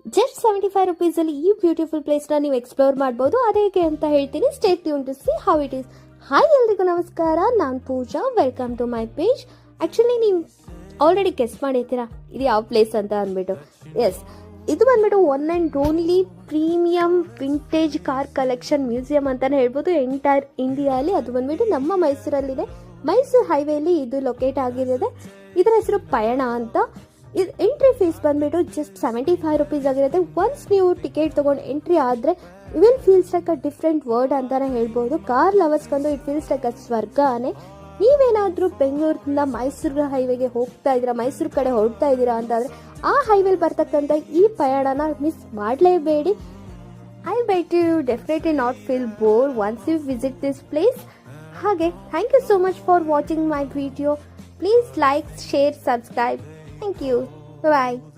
Just 75 ರುಪೀಸಲ್ಲಿ ಈ beautiful ಪ್ಲೇಸ್ನ ನೀವು explore ಮಾಡ್ಬೋದು. ಅದೇಗೆ ಅಂತ ಹೇಳ್ತೀನಿ. Stay tune to see how it is. Hi ಎಲ್ರಿಗೂ ನಮಸ್ಕಾರ, ನಾನು Pooja. Welcome to my page. Actually ನೀವು ಆಲ್ರೆಡಿ ಗೆಸ್ ಮಾಡಿರ್ತೀರಾ ಇದು ಯಾವ ಪ್ಲೇಸ್ ಅಂತ ಅಂದ್ಬಿಟ್ಟು. ಎಸ್, ಇದು ಬಂದ್ಬಿಟ್ಟು one and only premium vintage car collection museum ಅಂತಲೇ ಹೇಳ್ಬೋದು ಎಂಟೈರ್ ಇಂಡಿಯಾಲಿ. ಅದು ಬಂದ್ಬಿಟ್ಟು ನಮ್ಮ ಮೈಸೂರಲ್ಲಿದೆ. ಮೈಸೂರು ಹೈವೇಲಿ ಇದು ಲೊಕೇಟ್ ಆಗಿರೋದೆ. ಇದರ ಹೆಸರು ಪಯಣ ಅಂತ. ಇದು ಎಂಟ್ರಿ ಫೀಸ್ ಬಂದ್ಬಿಟ್ಟು ಜಸ್ಟ್ 75 ರುಪೀಸ್ ಆಗಿರುತ್ತೆ. ಒನ್ಸ್ ನೀವು ಟಿಕೆಟ್ ತೊಗೊಂಡು ಎಂಟ್ರಿ ಆದರೆ will feels like a different world ಅಂತಲೇ ಹೇಳ್ಬೋದು. ಕಾರ್ ಲವರ್ಸ್ಗಂದು ಇಟ್ ಫೀಲ್ಸ್ ಲೈಕ್ ಅ ಸ್ವರ್ಗನೇ. ನೀವೇನಾದರೂ ಬೆಂಗಳೂರಿನಿಂದ ಮೈಸೂರು ಹೈವೇಗೆ ಹೋಗ್ತಾ ಇದ್ದೀರಾ, ಮೈಸೂರು ಕಡೆ ಹೊರಡ್ತಾ ಇದ್ದೀರಾ ಅಂತಂದರೆ ಆ ಹೈವೇಲಿ ಬರ್ತಕ್ಕಂಥ ಈ ಪಯಣನ ಮಿಸ್ ಮಾಡಲೇಬೇಡಿ. I bet you definitely not feel bore once you visit this place. ಹಾಗೆ thank you so much for watching my video. Please like, share, subscribe. Thank you. Bye-bye.